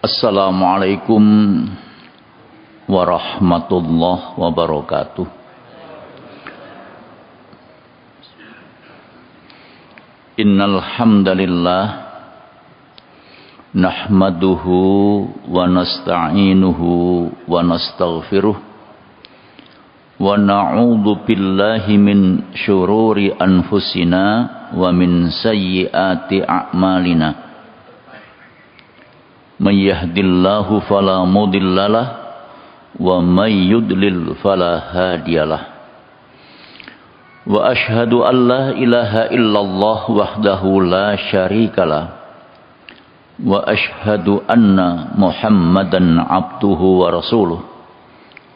Assalamualaikum warahmatullahi wabarakatuh. Innal hamdalillah nahmaduhu wa nasta'inuhu wa nastaghfiruh wa na'udzu billahi min syururi anfusina wa min sayyiati a'malina. May yahdillahu fala mudhillalah wa may yudlil fala hadiyalah. Wa ashhadu an la ilaha illallah wahdahu la syarikalah wa ashhadu anna Muhammadan abduhu wa rasuluh.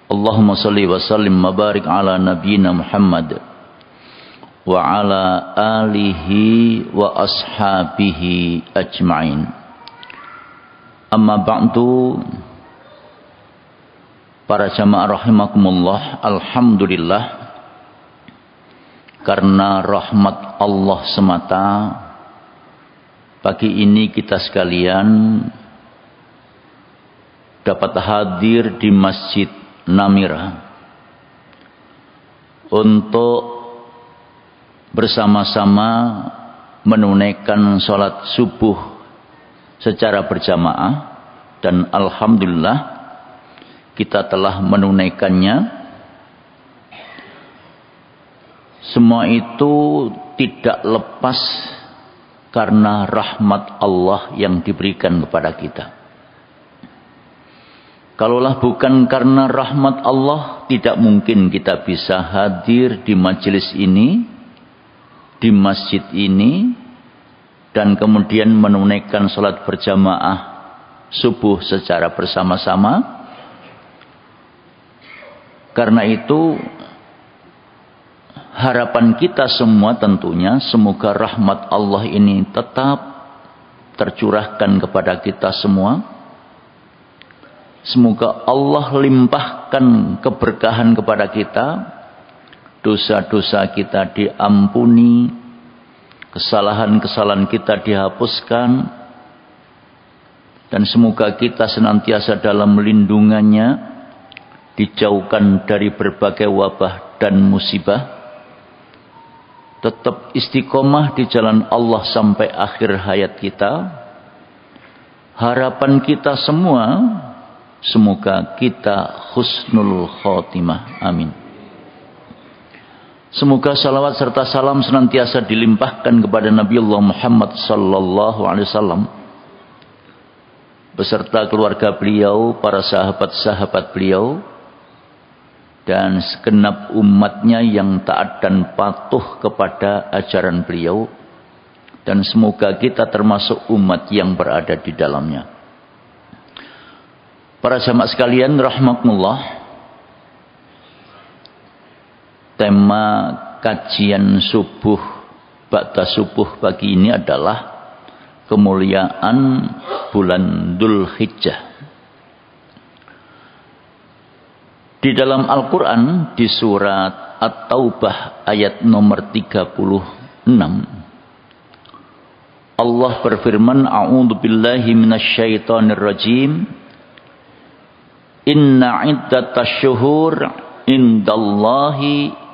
Allahumma salli wa sallim wa barik ala nabiyyina Muhammad wa ala alihi wa ashabihi ajma'in. Amma ba'du, para jamaah rahimakumullah, alhamdulillah, karena rahmat Allah semata, pagi ini kita sekalian dapat hadir di Masjid Namira untuk bersama-sama menunaikan sholat subuh secara berjamaah, dan alhamdulillah kita telah menunaikannya. Semua itu tidak lepas karena rahmat Allah yang diberikan kepada kita. Kalaulah bukan karena rahmat Allah, tidak mungkin kita bisa hadir di majelis ini, di masjid ini, dan kemudian menunaikan salat berjamaah subuh secara bersama-sama. Karena itu harapan kita semua tentunya semoga rahmat Allah ini tetap tercurahkan kepada kita semua. Semoga Allah limpahkan keberkahan kepada kita, dosa-dosa kita diampuni, kesalahan-kesalahan kita dihapuskan, dan semoga kita senantiasa dalam lindungannya, dijauhkan dari berbagai wabah dan musibah, tetap istiqomah di jalan Allah sampai akhir hayat kita. Harapan kita semua, semoga kita husnul khotimah. Amin. Semoga salawat serta salam senantiasa dilimpahkan kepada Nabiullah Muhammad sallallahu alaihi wasallam beserta keluarga beliau, para sahabat-sahabat beliau, dan segenap umatnya yang taat dan patuh kepada ajaran beliau, dan semoga kita termasuk umat yang berada di dalamnya. Para jamaah sekalian rahimakumullah, tema kajian subuh ba'da subuh pagi ini adalah kemuliaan bulan Dzulhijjah. Di dalam Al-Quran di surat At-Taubah ayat nomor 36, Allah berfirman, A'udzu billahi minasyaitonir rajim. Inna iddatasy syuhur indallahi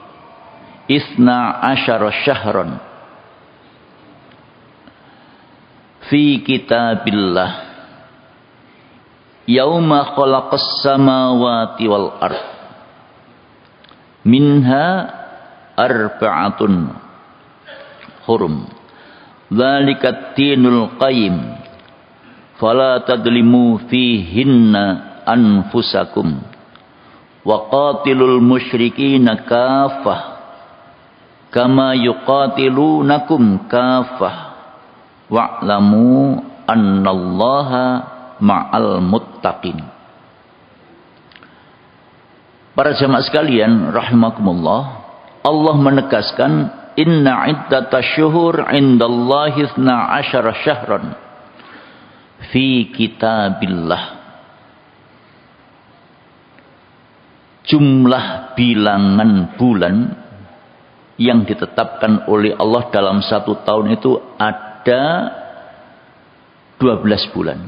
Isna asyara syahran fi kitabillah yauma khalaqas samawati wal ard minha arba'atun hurum dzalikat dinul qayyim fala tadlimu fihinna anfusakum wa qatilul musyrikina kaffah kama yuqatilunakum kafah wa'lamu annallaha ma'al muttaqin. Para jamaah sekalian rahimakumullah, Allah menegaskan inna iddatash syuhur indallahi 12 syahran fi kitabillah. Jumlah bilangan bulan yang ditetapkan oleh Allah dalam satu tahun itu ada 12 bulan.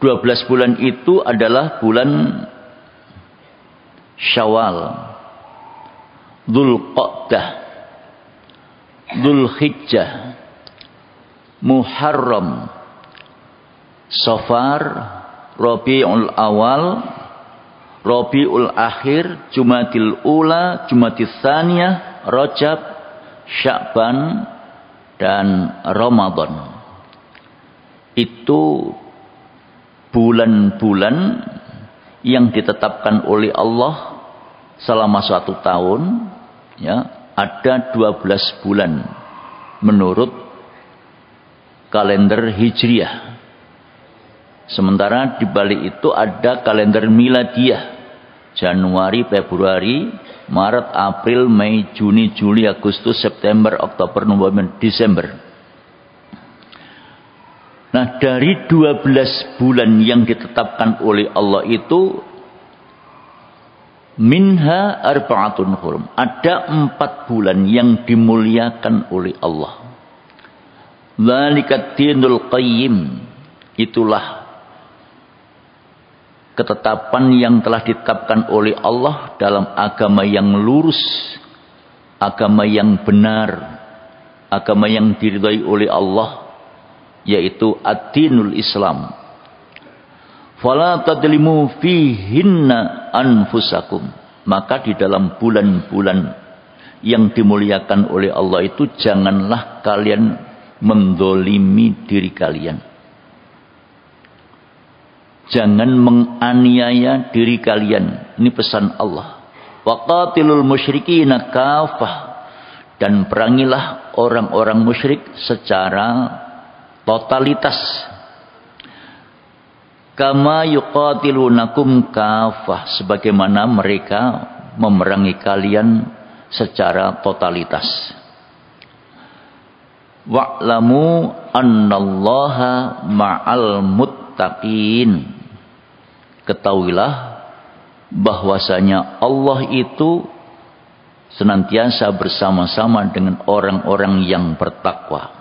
12 bulan itu adalah bulan Syawal, Dzulqa'dah, Dzulhijjah, Muharram, Safar, Rabiul Awal, Rabiul Akhir, Jumadil Ula, Jumadil Tsaniyah, Rajab, Sya'ban, dan Ramadan. Itu bulan-bulan yang ditetapkan oleh Allah selama 1 tahun, ya, ada 12 bulan menurut kalender Hijriah. Sementara di balik itu ada kalender Miladiyah. Januari, Februari, Maret, April, Mei, Juni, Juli, Agustus, September, Oktober, November, Desember. Nah, dari 12 bulan yang ditetapkan oleh Allah itu, minha arba'atun hurum. Ada 4 bulan yang dimuliakan oleh Allah. Dzalika dinul qayyim. Itulah ketetapan yang telah ditetapkan oleh Allah dalam agama yang lurus, agama yang benar, agama yang diridhai oleh Allah, yaitu ad-dinul Islam. Fala tadlimu fihinna anfusakum. Maka di dalam bulan-bulan yang dimuliakan oleh Allah itu, janganlah kalian mendolimi diri kalian. Jangan menganiaya diri kalian. Ini pesan Allah. Waqatilul musyrikina kafah. Dan perangilah orang-orang musyrik secara totalitas. Kama yuqatilunakum kafah. Sebagaimana mereka memerangi kalian secara totalitas. Wa'lamu annallaha ma'al muttaqin. Ketahuilah bahwasanya Allah itu senantiasa bersama-sama dengan orang-orang yang bertakwa.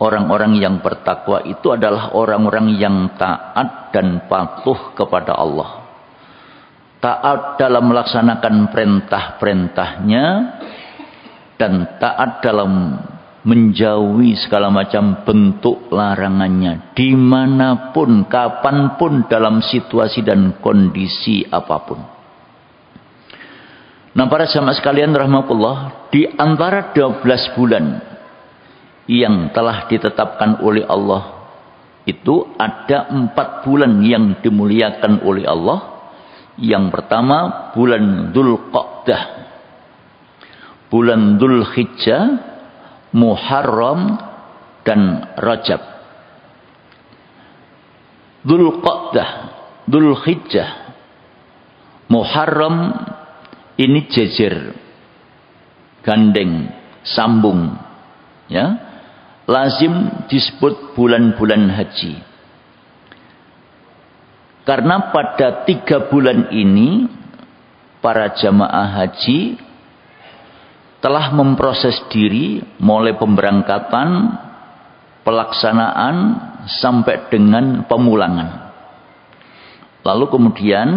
Orang-orang yang bertakwa itu adalah orang-orang yang taat dan patuh kepada Allah. Taat dalam melaksanakan perintah-perintahnya dan taat dalam menjauhi segala macam bentuk larangannya, dimanapun, kapanpun, dalam situasi dan kondisi apapun. Nah, para jamaah sekalian rahimakumullah, di antara 12 bulan yang telah ditetapkan oleh Allah itu ada 4 bulan yang dimuliakan oleh Allah. Yang pertama bulan Dzulqa'dah, bulan Dzulhijjah, Muharram, dan Rajab. Dzulqa'dah, Dzulhijjah, Muharram ini jejer, gandeng, sambung, ya, lazim disebut bulan-bulan haji. Karena pada 3 bulan ini para jamaah haji telah memproses diri mulai pemberangkatan, pelaksanaan, sampai dengan pemulangan. Lalu kemudian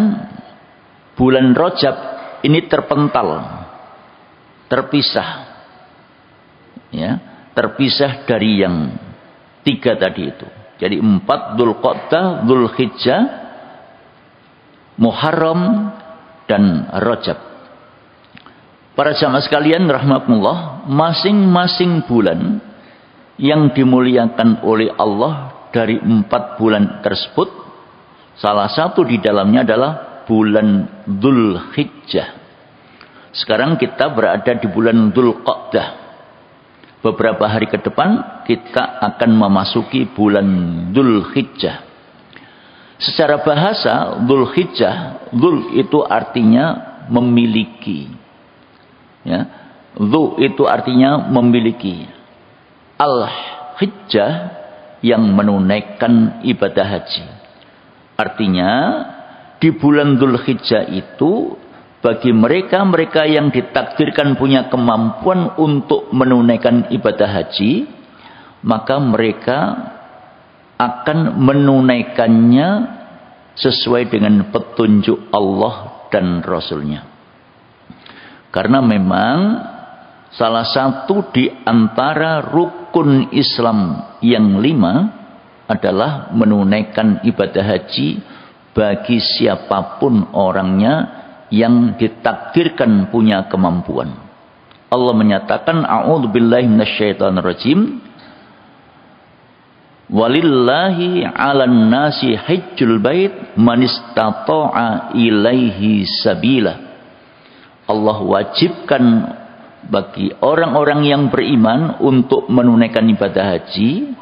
bulan Rajab ini terpental, terpisah, ya, terpisah dari yang 3 tadi itu. Jadi 4, Dzulqa'dah, Dzulhijjah, Muharram, dan Rajab. Para jamaah sekalian rahmatullah, masing-masing bulan yang dimuliakan oleh Allah dari 4 bulan tersebut, salah satu di dalamnya adalah bulan Dzulhijjah. Sekarang kita berada di bulan Dzulqa'dah. Beberapa hari ke depan kita akan memasuki bulan Dzulhijjah. Secara bahasa Dzulhijjah, Dzul itu artinya memiliki, ya. Dzu itu artinya memiliki. Al-Hijjah yang menunaikan ibadah haji. Artinya di bulan Dzulhijjah itu bagi mereka-mereka yang ditakdirkan punya kemampuan untuk menunaikan ibadah haji, maka mereka akan menunaikannya sesuai dengan petunjuk Allah dan Rasul-Nya. Karena memang salah satu di antara rukun Islam yang 5 adalah menunaikan ibadah haji bagi siapapun orangnya yang ditakdirkan punya kemampuan. Allah menyatakan, a'udzubillahi minasyaitonirrajim, walillahi 'alan nasi hajjul bait man istata'a ilaihi sabila. Allah wajibkan bagi orang-orang yang beriman untuk menunaikan ibadah haji,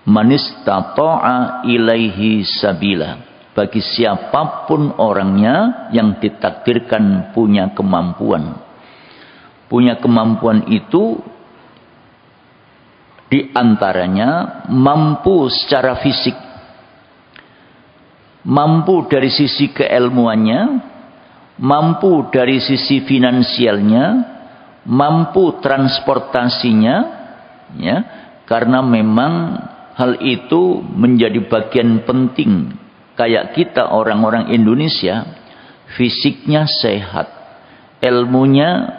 man istata'a ilaihi sabila, bagi siapapun orangnya yang ditakdirkan punya kemampuan. Punya kemampuan itu diantaranya mampu secara fisik, mampu dari sisi keilmuannya, mampu dari sisi finansialnya, mampu transportasinya, ya, karena memang hal itu menjadi bagian penting. Kayak kita orang-orang Indonesia, fisiknya sehat, ilmunya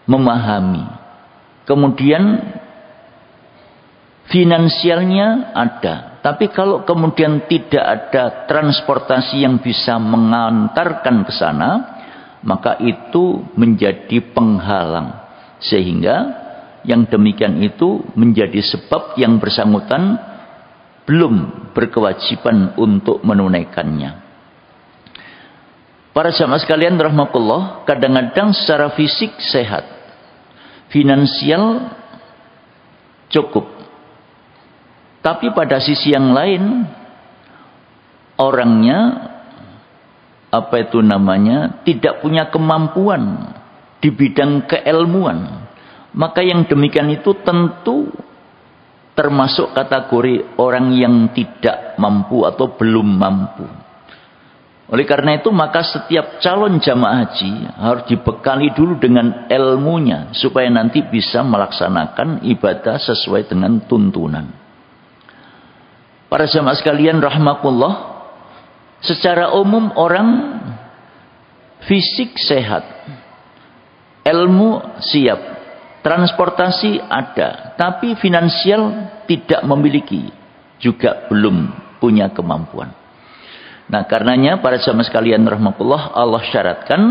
memahami, kemudian finansialnya ada. Tapi kalau kemudian tidak ada transportasi yang bisa mengantarkan ke sana, maka itu menjadi penghalang. Sehingga yang demikian itu menjadi sebab yang bersangkutan belum berkewajiban untuk menunaikannya. Para jamaah sekalian rahmatullah, kadang-kadang secara fisik sehat, finansial cukup, tapi pada sisi yang lain orangnya tidak punya kemampuan di bidang keilmuan, maka yang demikian itu tentu termasuk kategori orang yang tidak mampu atau belum mampu. Oleh karena itu maka setiap calon jamaah haji harus dibekali dulu dengan ilmunya supaya nanti bisa melaksanakan ibadah sesuai dengan tuntunan. Para jamaah sekalian rahimakumullah, secara umum orang fisik sehat, ilmu siap, transportasi ada, tapi finansial tidak memiliki, juga belum punya kemampuan. Nah, karenanya para jamaah sekalian rahmatullah, Allah syaratkan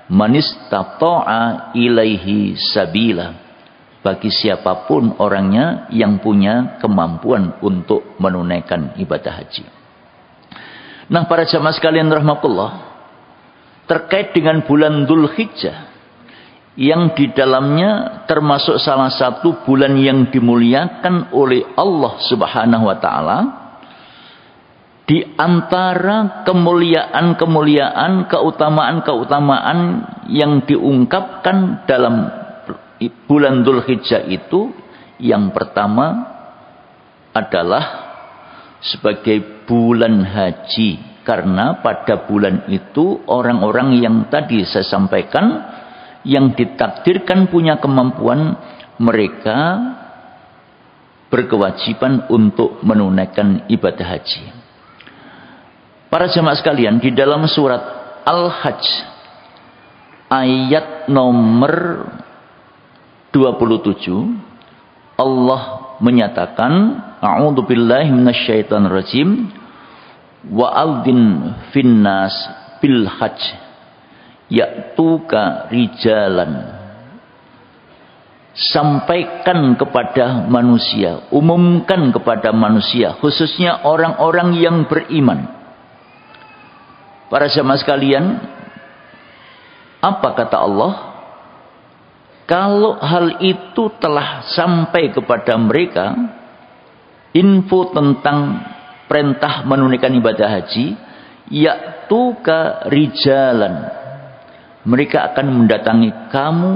man istata'a ilaihi sabila, bagi siapapun orangnya yang punya kemampuan untuk menunaikan ibadah haji. Nah, para jamaah sekalian rahmatullah, terkait dengan bulan Dzulhijjah yang di dalamnya termasuk salah satu bulan yang dimuliakan oleh Allah Subhanahu wa taala, di antara kemuliaan-kemuliaan, keutamaan-keutamaan yang diungkapkan dalam bulan Dzulhijjah itu, yang pertama adalah sebagai bulan haji, karena pada bulan itu orang-orang yang tadi saya sampaikan yang ditakdirkan punya kemampuan, mereka berkewajiban untuk menunaikan ibadah haji. Para jemaah sekalian, di dalam surat Al-Hajj ayat nomor 27 Allah menyatakan, a'udzubillahi minasyaitonirrajim, wa'adzin finnas bil hajj ya'tuka rijalan. Sampaikan kepada manusia, umumkan kepada manusia, khususnya orang-orang yang beriman. Para jamaah sekalian, apa kata Allah? Kalau hal itu telah sampai kepada mereka, info tentang perintah menunaikan ibadah haji, ya'tuka rijalan, mereka akan mendatangi kamu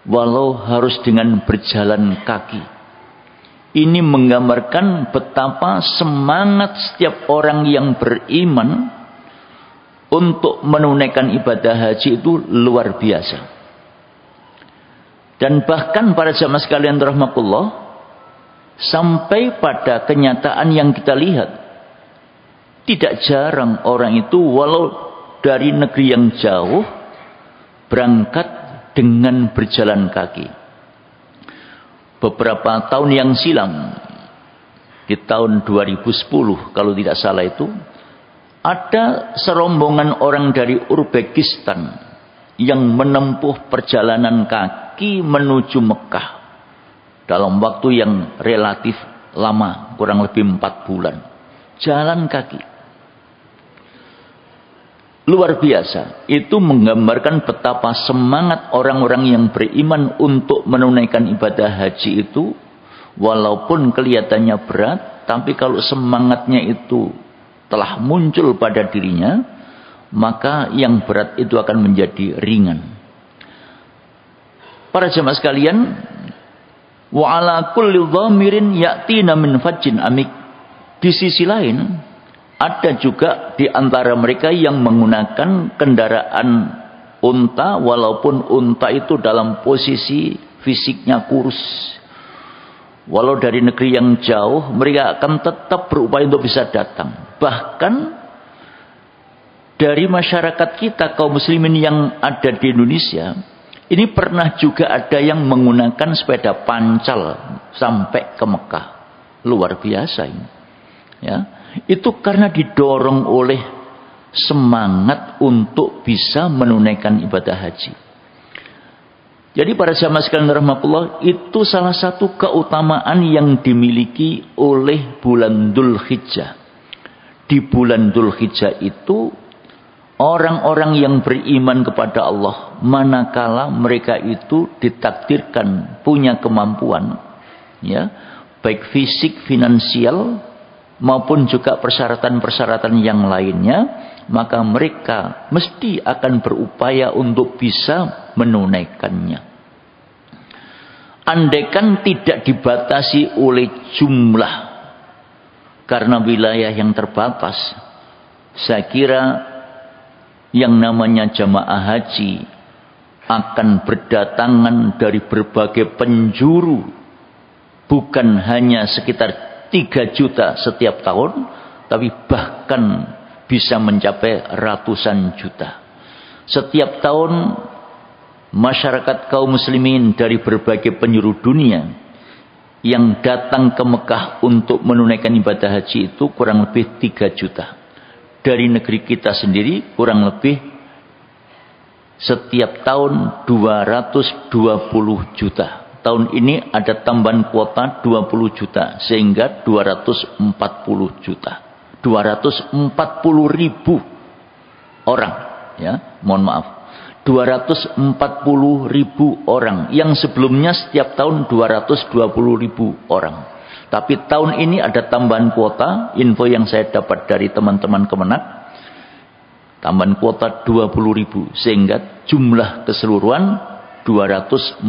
walau harus dengan berjalan kaki. Ini menggambarkan betapa semangat setiap orang yang beriman untuk menunaikan ibadah haji itu luar biasa. Dan bahkan para jamaah sekalian rahmatullah, Sampai pada kenyataan yang kita lihat, tidak jarang orang itu walau dari negeri yang jauh berangkat dengan berjalan kaki. Beberapa tahun yang silam, di tahun 2010 kalau tidak salah itu, ada serombongan orang dari Uzbekistan yang menempuh perjalanan kaki menuju Mekah dalam waktu yang relatif lama, kurang lebih 4 bulan. Jalan kaki. Luar biasa. Itu menggambarkan betapa semangat orang-orang yang beriman untuk menunaikan ibadah haji itu, walaupun kelihatannya berat, tapi kalau semangatnya itu telah muncul pada dirinya, maka yang berat itu akan menjadi ringan. Para jemaah sekalian, wa ala kulli dhamirin ya'tina min fajjin amik. Di sisi lain, ada juga di antara mereka yang menggunakan kendaraan unta, walaupun unta itu dalam posisi fisiknya kurus. Walau dari negeri yang jauh, mereka akan tetap berupaya untuk bisa datang. Bahkan dari masyarakat kita, kaum muslimin yang ada di Indonesia, ini pernah juga ada yang menggunakan sepeda pancal sampai ke Mekah. Luar biasa ini. Ya, itu karena didorong oleh semangat untuk bisa menunaikan ibadah haji. Jadi para jamaah sekalian rahmatullah, itu salah satu keutamaan yang dimiliki oleh bulan Dzulhijjah. Di bulan Dzulhijjah itu orang-orang yang beriman kepada Allah, manakala mereka itu ditakdirkan punya kemampuan, ya, baik fisik, finansial, maupun juga persyaratan-persyaratan yang lainnya, maka mereka mesti akan berupaya untuk bisa menunaikannya. Andaikan tidak dibatasi oleh jumlah, karena wilayah yang terbatas, saya kira yang namanya jamaah haji akan berdatangan dari berbagai penjuru, bukan hanya sekitar 3 juta setiap tahun, tapi bahkan bisa mencapai ratusan juta. Setiap tahun masyarakat kaum muslimin dari berbagai penjuru dunia yang datang ke Mekah untuk menunaikan ibadah haji itu kurang lebih 3 juta. Dari negeri kita sendiri kurang lebih setiap tahun 220 juta. Tahun ini ada tambahan kuota 20 juta sehingga 240 juta. 240 ribu orang, ya, mohon maaf. 240 ribu orang yang sebelumnya setiap tahun 220 ribu orang. Tapi tahun ini ada tambahan kuota, info yang saya dapat dari teman-teman Kemenak, tambahan kuota 20 ribu sehingga jumlah keseluruhan 240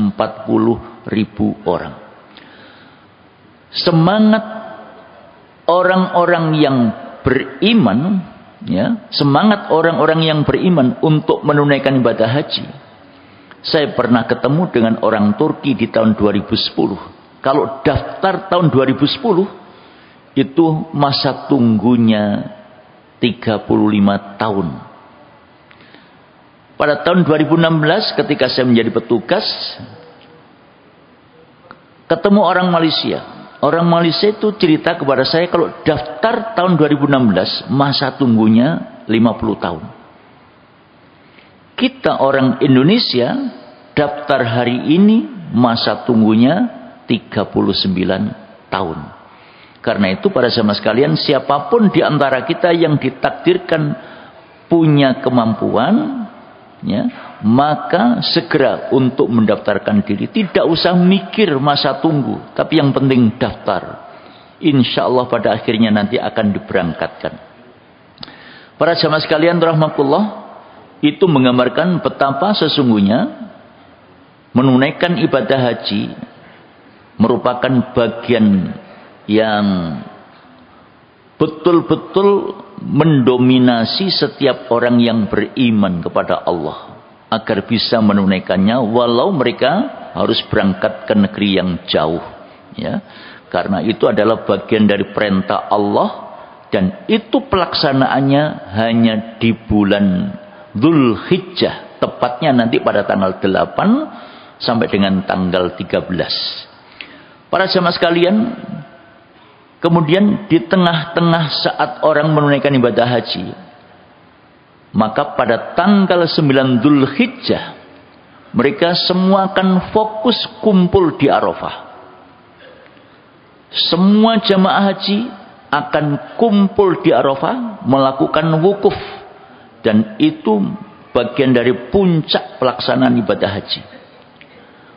ribu orang. Semangat orang-orang yang beriman, ya, semangat orang-orang yang beriman untuk menunaikan ibadah haji. Saya pernah ketemu dengan orang Turki di tahun 2010. Kalau daftar tahun 2010 itu masa tunggunya 35 tahun. Pada tahun 2016 ketika saya menjadi petugas, ketemu orang Malaysia. Orang Malaysia itu cerita kepada saya kalau daftar tahun 2016 masa tunggunya 50 tahun. Kita orang Indonesia daftar hari ini masa tunggunya 39 tahun. Karena itu para jamaah sekalian, siapapun di antara kita yang ditakdirkan punya kemampuan, ya, maka segera untuk mendaftarkan diri. Tidak usah mikir masa tunggu, tapi yang penting daftar. Insya Allah pada akhirnya nanti akan diberangkatkan. Para jamaah sekalian rahmatullah, itu menggambarkan betapa sesungguhnya menunaikan ibadah haji merupakan bagian yang betul-betul mendominasi setiap orang yang beriman kepada Allah agar bisa menunaikannya walau mereka harus berangkat ke negeri yang jauh, ya. Karena itu adalah bagian dari perintah Allah, dan itu pelaksanaannya hanya di bulan Dzulhijjah, tepatnya nanti pada tanggal 8 sampai dengan tanggal 13. Para jamaah sekalian, kemudian di tengah-tengah saat orang menunaikan ibadah haji, maka pada tanggal 9 Dzulhijjah mereka semua akan fokus kumpul di Arafah. Semua jamaah haji akan kumpul di Arafah melakukan wukuf, dan itu bagian dari puncak pelaksanaan ibadah haji.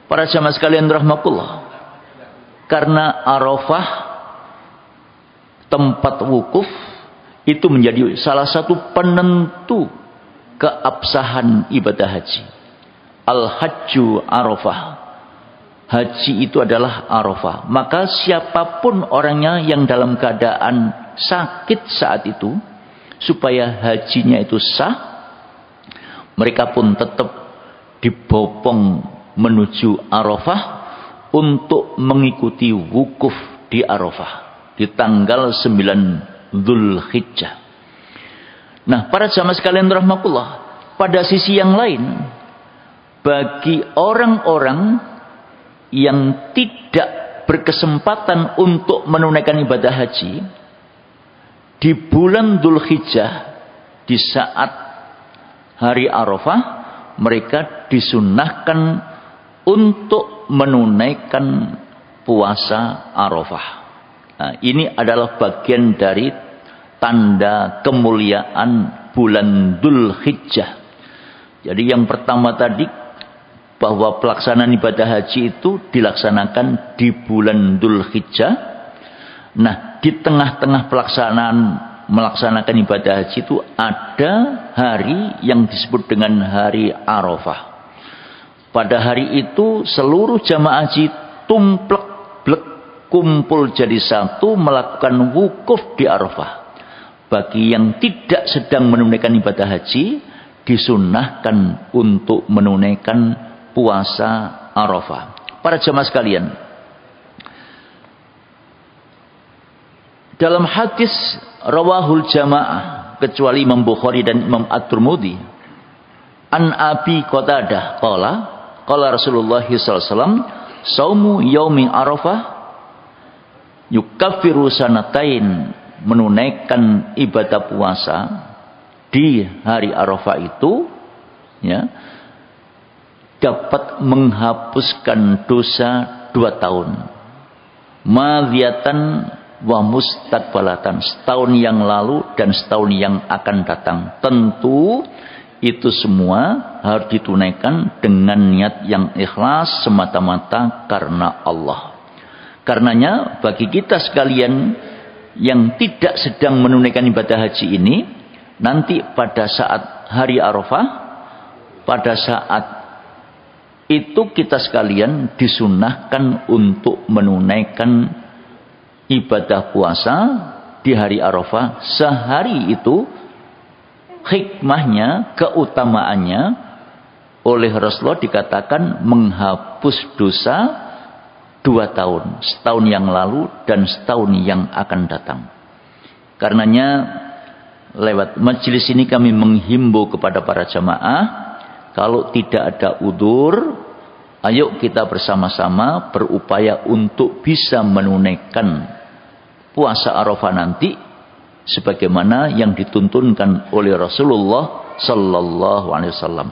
Para jamaah sekalian rahimakumullah, karena Arafah tempat wukuf itu menjadi salah satu penentu keabsahan ibadah haji. Al-Hajju Arafah. Haji itu adalah Arafah. Maka siapapun orangnya yang dalam keadaan sakit saat itu, supaya hajinya itu sah, mereka pun tetap dibopong menuju Arafah untuk mengikuti wukuf di Arafah di tanggal 9 Dzulhijjah. Nah, para jamaah sekalian rahimakumullah, pada sisi yang lain, bagi orang-orang yang tidak berkesempatan untuk menunaikan ibadah haji di bulan Dzulhijjah, di saat hari Arafah, mereka disunnahkan untuk menunaikan puasa Arafah. Nah, ini adalah bagian dari tanda kemuliaan bulan Dzulhijjah. Jadi yang pertama tadi, bahwa pelaksanaan ibadah haji itu dilaksanakan di bulan Dzulhijjah. Nah, di tengah-tengah melaksanakan ibadah haji itu ada hari yang disebut dengan hari Arafah. Pada hari itu seluruh jamaah haji tumplek-blek kumpul jadi satu melakukan wukuf di Arafah. Bagi yang tidak sedang menunaikan ibadah haji, disunnahkan untuk menunaikan puasa Arafah. Para jamaah sekalian, dalam hadis rawahul jamaah, kecuali Imam Bukhari dan Imam At-Tirmidzi, an Abi Qatadah qala Rasulullah sallallahu alaihi wasallam, saumu yaumi Arafah yukaffiru sanatain, menunaikan ibadah puasa di hari Arafah itu, ya, dapat menghapuskan dosa 2 tahun. Madiyatan wa mustaqbalatan, setahun yang lalu dan setahun yang akan datang. Tentu itu semua harus ditunaikan dengan niat yang ikhlas semata-mata karena Allah. Karenanya bagi kita sekalian yang tidak sedang menunaikan ibadah haji ini, nanti pada saat hari Arafah, pada saat itu kita sekalian disunnahkan untuk menunaikan ibadah puasa di hari Arafah. Sehari itu hikmahnya, keutamaannya oleh Rasulullah dikatakan menghapus dosa 2 tahun, setahun yang lalu dan setahun yang akan datang. Karenanya lewat majelis ini kami menghimbau kepada para jamaah, kalau tidak ada udzur, ayo kita bersama-sama berupaya untuk bisa menunaikan puasa Arafah nanti sebagaimana yang dituntunkan oleh Rasulullah sallallahu alaihi wasallam.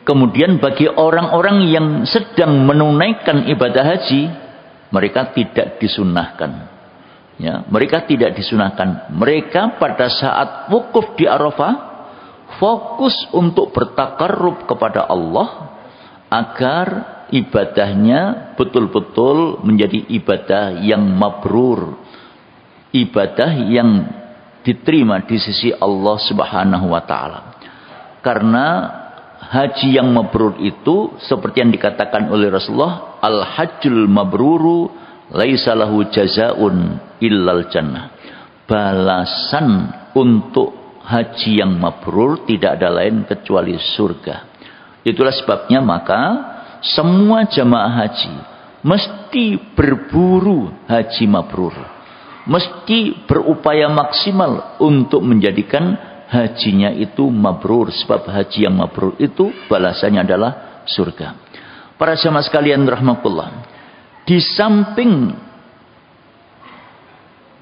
Kemudian bagi orang-orang yang sedang menunaikan ibadah haji, mereka tidak disunnahkan. Ya, mereka tidak disunahkan. Mereka pada saat wukuf di Arafah fokus untuk bertakarrub kepada Allah agar ibadahnya betul-betul menjadi ibadah yang mabrur, ibadah yang diterima di sisi Allah Subhanahu wa taala. Karena haji yang mabrur itu seperti yang dikatakan oleh Rasulullah, al-hajjul mabruru laisa lahu jazaun illal jannah. Balasan untuk haji yang mabrur tidak ada lain kecuali surga. Itulah sebabnya maka semua jamaah haji mesti berburu haji mabrur. Mesti berupaya maksimal untuk menjadikan hajinya itu mabrur. Sebab haji yang mabrur itu balasannya adalah surga. Para jamaah sekalian rahimakumullah, di samping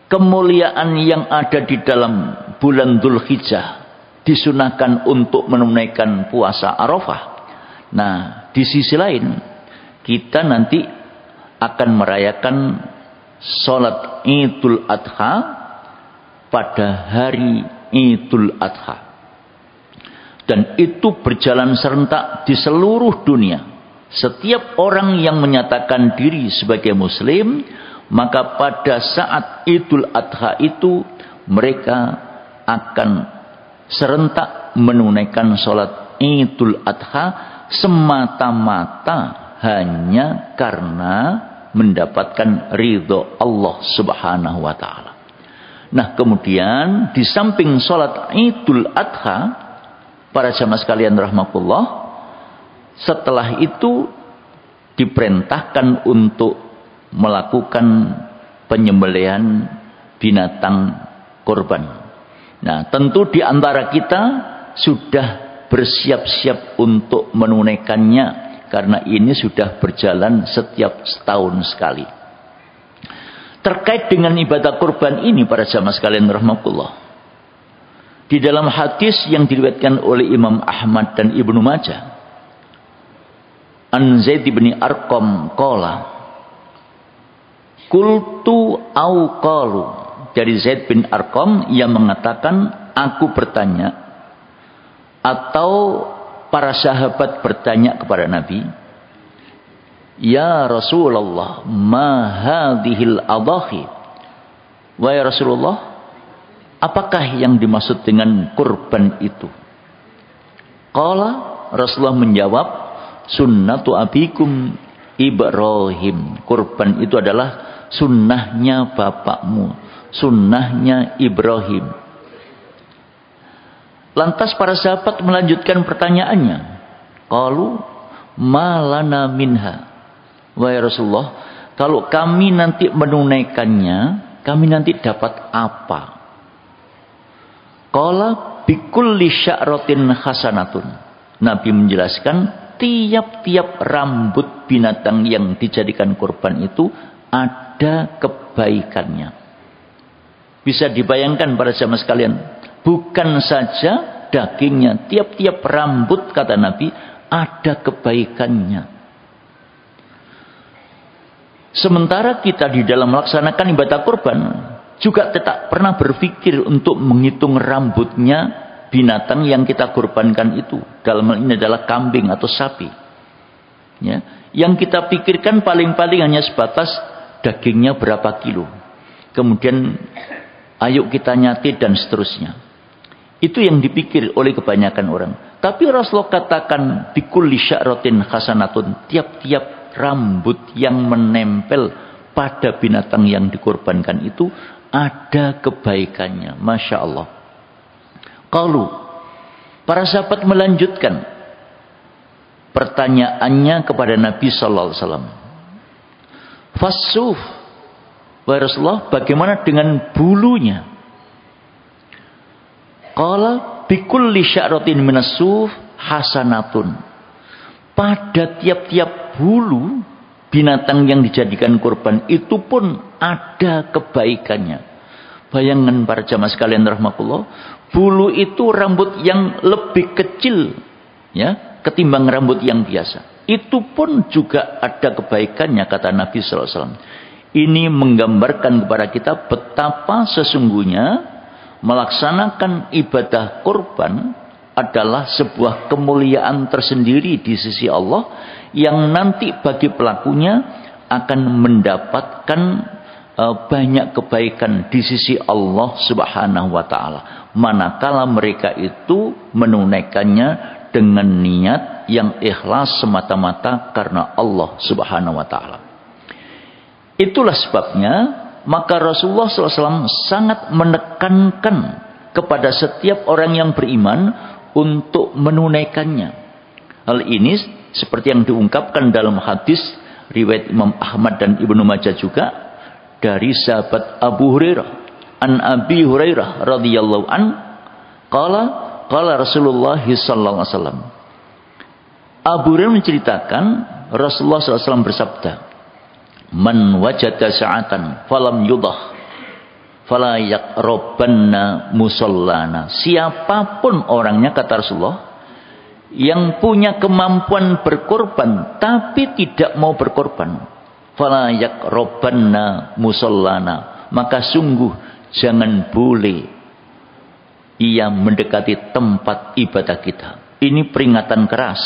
kemuliaan yang ada di dalam bulan Dzulhijjah, disunahkan untuk menunaikan puasa Arafah. Nah, di sisi lain kita nanti akan merayakan sholat Idul Adha pada hari Idul Adha. Dan itu berjalan serentak di seluruh dunia. Setiap orang yang menyatakan diri sebagai muslim, maka pada saat Idul Adha itu mereka akan serentak menunaikan sholat Idul Adha semata-mata hanya karena mendapatkan ridho Allah Subhanahu wa ta'ala. Nah, kemudian di samping sholat Idul Adha, para jamaah sekalian rahmatullah, setelah itu diperintahkan untuk melakukan penyembelihan binatang kurban. Nah, tentu di antara kita sudah bersiap-siap untuk menunaikannya, karena ini sudah berjalan setiap setahun sekali. Terkait dengan ibadah kurban ini, para jamaah sekalian rahmatullah, di dalam hadis yang diriwayatkan oleh Imam Ahmad dan Ibnu Majah, an Zaid bin Arqam qala qultu au qalu, dari Zaid bin Arqam yang mengatakan, aku bertanya atau para sahabat bertanya kepada Nabi, ya Rasulullah, ma hadhil adahi? Wahai Rasulullah, apakah yang dimaksud dengan kurban itu? Qala, Rasulullah menjawab, sunnatu abikum Ibrahim. Kurban itu adalah sunnahnya bapakmu, sunnahnya Ibrahim. Lantas para sahabat melanjutkan pertanyaannya. Qalu malana minha. Wahai Rasulullah, kalau kami nanti menunaikannya, kami nanti dapat apa? Qala bikulli sya'ratin hasanatun. Nabi menjelaskan, tiap-tiap rambut binatang yang dijadikan kurban itu ada kebaikannya. Bisa dibayangkan para jamaah sekalian, bukan saja dagingnya, tiap-tiap rambut, kata Nabi, ada kebaikannya. Sementara kita di dalam melaksanakan ibadah kurban juga tidak pernah berpikir untuk menghitung rambutnya binatang yang kita kurbankan itu. Dalam hal ini adalah kambing atau sapi. Ya, yang kita pikirkan paling-paling hanya sebatas dagingnya berapa kilo. Kemudian ayo kita nyati dan seterusnya. Itu yang dipikir oleh kebanyakan orang. Tapi Rasulullah katakan bikulli sya'ratin hasanatun, tiap-tiap rambut yang menempel pada binatang yang dikorbankan itu ada kebaikannya. Masya Allah. Qalu, para sahabat melanjutkan pertanyaannya kepada Nabi sallallahu alaihi wasallam. Fasuf, wahai Rasulullah, bagaimana dengan bulunya? Qala bikulli sya'ratin minas suf hasanatun. Pada tiap-tiap bulu binatang yang dijadikan kurban itu pun ada kebaikannya. Bayangkan para jamaah sekalian rahmatullah, bulu itu rambut yang lebih kecil ya ketimbang rambut yang biasa. Itu pun juga ada kebaikannya, kata Nabi sallallahu alaihi wasallam. Ini menggambarkan kepada kita betapa sesungguhnya melaksanakan ibadah kurban adalah sebuah kemuliaan tersendiri di sisi Allah, yang nanti bagi pelakunya akan mendapatkan banyak kebaikan di sisi Allah Subhanahu wa taala, manakala mereka itu menunaikannya dengan niat yang ikhlas semata-mata karena Allah Subhanahu wa taala. Itulah sebabnya maka Rasulullah SAW sangat menekankan kepada setiap orang yang beriman untuk menunaikannya. Hal ini seperti yang diungkapkan dalam hadis riwayat Imam Ahmad dan Ibnu Majah juga dari sahabat Abu Hurairah, an Abi Hurairah radhiyallahu an qala Rasulullah sallallahu alaihi wasallam. Abu Hurairah menceritakan Rasulullah sallallahu alaihi wasallam bersabda, "Man wajada sa'atan falam yudah fala yaqrabanna musallana." Siapapun orangnya, kata Rasulullah, yang punya kemampuan berkorban tapi tidak mau berkorban, fala yaqrabanna musallana, maka sungguh jangan boleh ia mendekati tempat ibadah kita. Ini peringatan keras.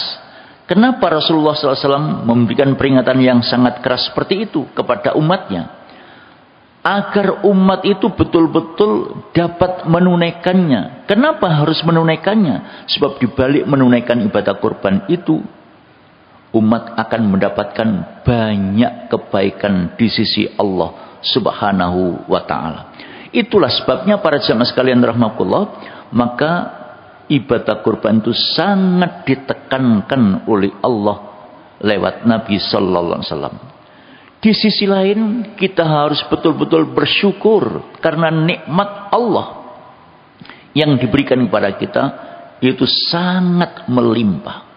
Kenapa Rasulullah SAW memberikan peringatan yang sangat keras seperti itu kepada umatnya? Agar umat itu betul-betul dapat menunaikannya. Kenapa harus menunaikannya? Sebab dibalik menunaikan ibadah kurban itu, umat akan mendapatkan banyak kebaikan di sisi Allah Subhanahu wa ta'ala. Itulah sebabnya para jamaah sekalian rahmatullah, maka ibadah kurban itu sangat ditekankan oleh Allah lewat Nabi sallallahu alaihi wasallam. Di sisi lain, kita harus betul-betul bersyukur karena nikmat Allah yang diberikan kepada kita itu sangat melimpah.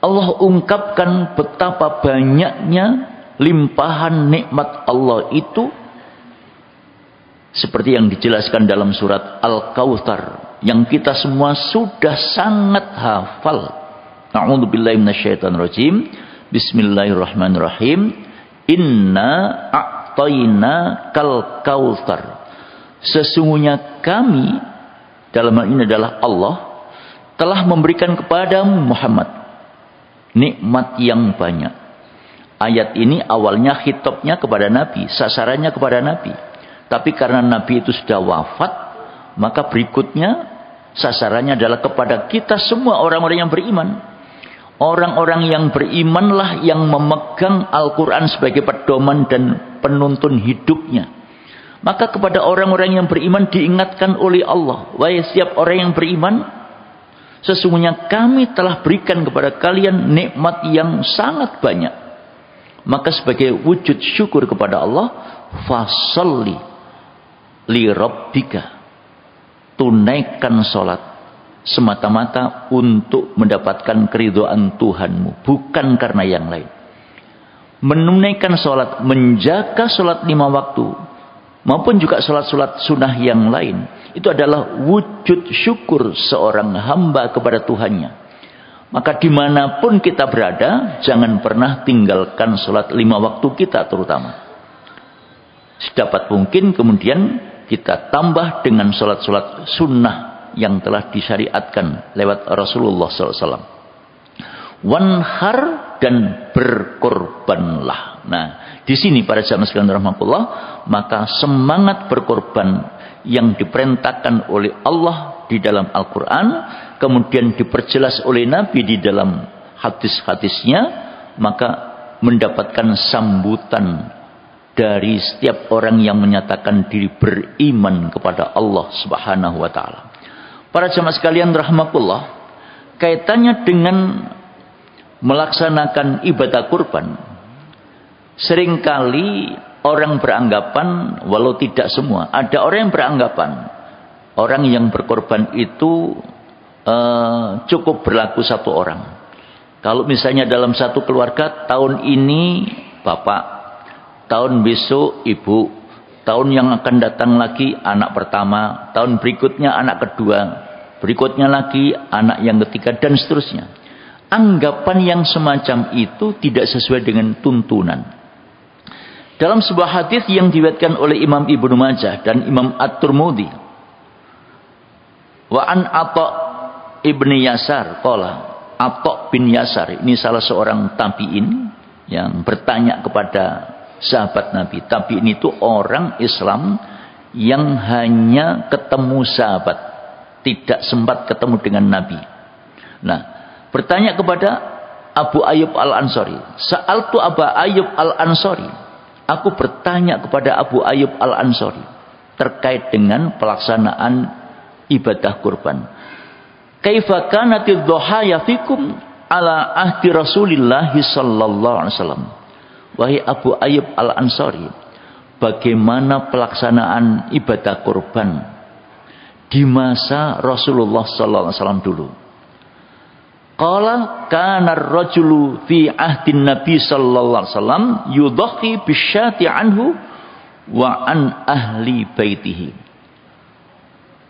Allah ungkapkan betapa banyaknya limpahan nikmat Allah itu seperti yang dijelaskan dalam surat Al-Kautsar yang kita semua sudah sangat hafal. A'udzubillahi minasyaitonirrajim. Bismillahirrahmanirrahim. Inna a'tayna kal kautsar. Sesungguhnya kami, dalam hal ini adalah Allah, telah memberikan kepadamu Muhammad nikmat yang banyak. Ayat ini awalnya khitabnya kepada Nabi, sasarannya kepada Nabi. Tapi karena Nabi itu sudah wafat, maka berikutnya sasarannya adalah kepada kita semua orang-orang yang beriman. Orang-orang yang berimanlah yang memegang Al-Quran sebagai pedoman dan penuntun hidupnya. Maka kepada orang-orang yang beriman diingatkan oleh Allah, wahai setiap orang yang beriman, sesungguhnya kami telah berikan kepada kalian nikmat yang sangat banyak. Maka sebagai wujud syukur kepada Allah, fasalli li rabbika, tunaikan salat semata-mata untuk mendapatkan keridhaan Tuhanmu, bukan karena yang lain. Menunaikan salat, menjaga salat 5 waktu maupun juga salat-salat sunnah yang lain, itu adalah wujud syukur seorang hamba kepada Tuhannya. Maka dimanapun kita berada, jangan pernah tinggalkan salat 5 waktu kita terutama. Sedapat mungkin kemudian kita tambah dengan salat-salat sunnah yang telah disyariatkan lewat Rasulullah SAW. Wanhar, dan berkorbanlah. Nah, di sini para jamaah sekalian rahmatullah, maka semangat berkorban yang diperintahkan oleh Allah di dalam Al-Quran, kemudian diperjelas oleh Nabi di dalam hadis-hadisnya, maka mendapatkan sambutan dari setiap orang yang menyatakan diri beriman kepada Allah Subhanahu wa ta'ala. Para jamaah sekalian rahmatullah, kaitannya dengan melaksanakan ibadah kurban, seringkali orang beranggapan, walau tidak semua, ada orang yang beranggapan orang yang berkorban itu cukup berlaku satu orang. Kalau misalnya dalam satu keluarga, tahun ini bapak, tahun besok ibu, tahun yang akan datang lagi anak pertama, tahun berikutnya anak kedua, berikutnya lagi anak yang ketiga, dan seterusnya. Anggapan yang semacam itu tidak sesuai dengan tuntunan. Dalam sebuah hadis yang diriwayatkan oleh Imam Ibnu Majah dan Imam At-Tirmidzi, wa an Atha ibni Yasar qala, Atha bin Yasar ini salah seorang tabi'in yang bertanya kepada sahabat Nabi. Tabi'in itu orang Islam yang hanya ketemu sahabat, tidak sempat ketemu dengan Nabi. Nah, bertanya kepada Abu Ayyub Al-Ansari. Sa'altu Abu Ayyub Al-Ansari. Aku bertanya kepada Abu Ayyub Al-Ansari terkait dengan pelaksanaan ibadah kurban. Kaifa kanatid dhuhaya fikum ala ahdi Rasulillah sallallahu alaihi wasallam. Wahai Abu Ayyub Al-Ansari, bagaimana pelaksanaan ibadah kurban di masa Rasulullah sallallahu alaihi wasallam dulu? Qala kana ar-rajulu fi ahdin Nabi sallallahu alaihi wasallam yudhi bisyati anhu wa an ahli baitihi.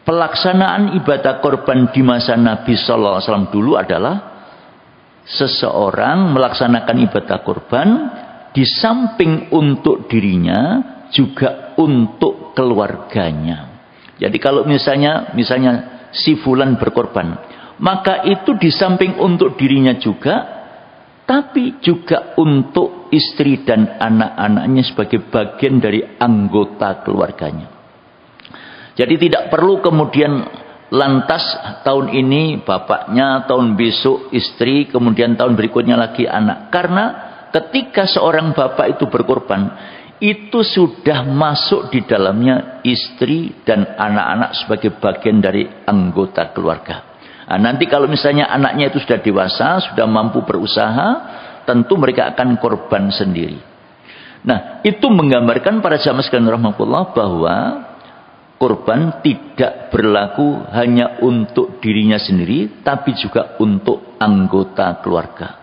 Pelaksanaan ibadah kurban di masa Nabi sallallahu alaihi wasallam dulu adalah seseorang melaksanakan ibadah kurban di samping untuk dirinya juga untuk keluarganya. Jadi kalau misalnya si fulan berkorban, maka itu di samping untuk dirinya juga, tapi juga untuk istri dan anak-anaknya sebagai bagian dari anggota keluarganya. Jadi tidak perlu kemudian lantas tahun ini bapaknya, tahun besok istri, kemudian tahun berikutnya lagi anak. Karena ketika seorang bapak itu berkorban, itu sudah masuk di dalamnya istri dan anak-anak sebagai bagian dari anggota keluarga. Nah, nanti kalau misalnya anaknya itu sudah dewasa, sudah mampu berusaha, tentu mereka akan korban sendiri. Nah, itu menggambarkan para jamaah sekalian rahmatullah bahwa korban tidak berlaku hanya untuk dirinya sendiri, tapi juga untuk anggota keluarga.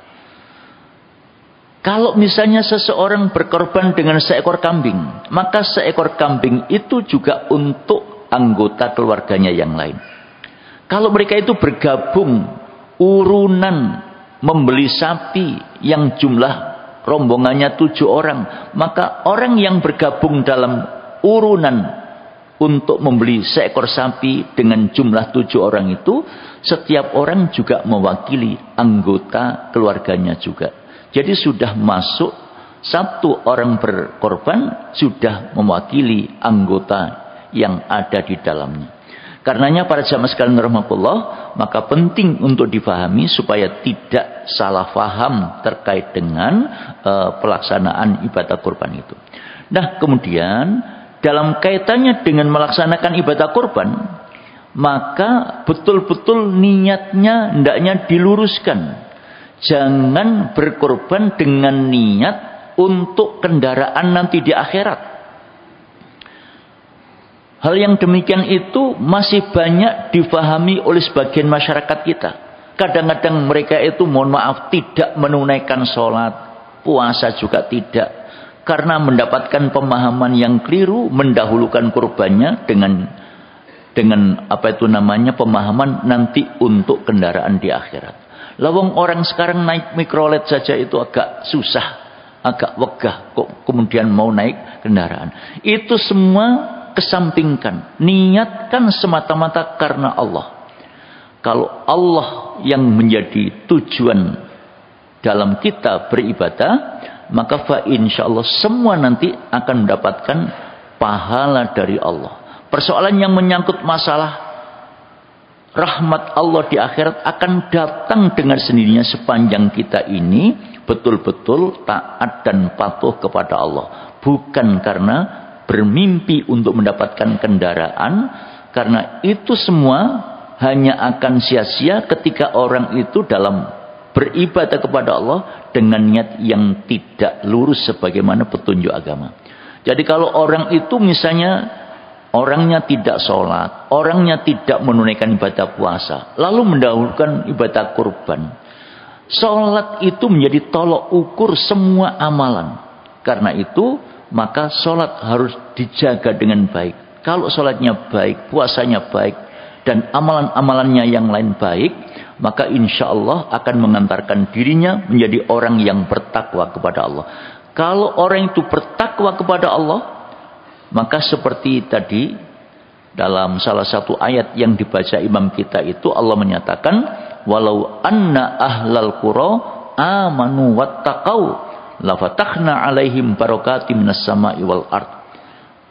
Kalau misalnya seseorang berkorban dengan seekor kambing, maka seekor kambing itu juga untuk anggota keluarganya yang lain. Kalau mereka itu bergabung urunan membeli sapi yang jumlah rombongannya 7 orang, maka orang yang bergabung dalam urunan untuk membeli seekor sapi dengan jumlah 7 orang itu, setiap orang juga mewakili anggota keluarganya juga. Jadi sudah masuk satu orang berkorban, sudah mewakili anggota yang ada di dalamnya. Karenanya para jamaah sekalian rahmatullah, maka penting untuk difahami supaya tidak salah faham terkait dengan pelaksanaan ibadah kurban itu. Nah, kemudian dalam kaitannya dengan melaksanakan ibadah kurban, maka betul-betul niatnya hendaknya diluruskan. Jangan berkorban dengan niat untuk kendaraan nanti di akhirat. Hal yang demikian itu masih banyak difahami oleh sebagian masyarakat kita. Kadang-kadang mereka itu mohon maaf tidak menunaikan sholat, puasa juga tidak. Karena mendapatkan pemahaman yang keliru, mendahulukan kurbannya dengan pemahaman nanti untuk kendaraan di akhirat. Lawang orang sekarang naik mikrolet saja itu agak susah, agak wegah kok kemudian mau naik kendaraan. Itu semua kesampingkan, niatkan semata-mata karena Allah. Kalau Allah yang menjadi tujuan dalam kita beribadah, maka fa insyaallah semua nanti akan mendapatkan pahala dari Allah. Persoalan yang menyangkut masalah rahmat Allah di akhirat akan datang dengan sendirinya sepanjang kita ini betul-betul taat dan patuh kepada Allah. Bukan karena bermimpi untuk mendapatkan kendaraan, karena itu semua hanya akan sia-sia ketika orang itu dalam beribadah kepada Allah dengan niat yang tidak lurus sebagaimana petunjuk agama. Jadi kalau orang itu misalnya orangnya tidak sholat, orangnya tidak menunaikan ibadah puasa, lalu mendahulukan ibadah kurban, sholat itu menjadi tolok ukur semua amalan. Karena itu maka sholat harus dijaga dengan baik. Kalau sholatnya baik, puasanya baik, dan amalan-amalannya yang lain baik, maka insya Allah akan mengantarkan dirinya menjadi orang yang bertakwa kepada Allah. Kalau orang itu bertakwa kepada Allah, maka seperti tadi dalam salah satu ayat yang dibaca imam kita itu Allah menyatakan, walau anna ahlal qura amanu wattaqau lafatahna alaihim barakatim minas sama'i wal ard.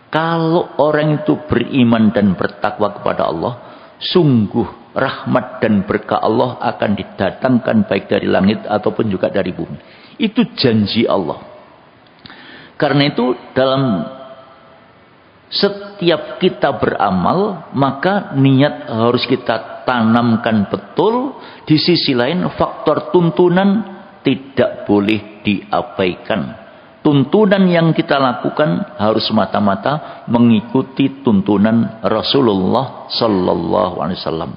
Kalau orang itu beriman dan bertakwa kepada Allah, sungguh rahmat dan berkah Allah akan didatangkan baik dari langit ataupun juga dari bumi. Itu janji Allah. Karena itu dalam setiap kita beramal, maka niat harus kita tanamkan betul. Di sisi lain faktor tuntunan tidak boleh diabaikan. Tuntunan yang kita lakukan harus semata-mata mengikuti tuntunan Rasulullah sallallahu alaihi wasallam.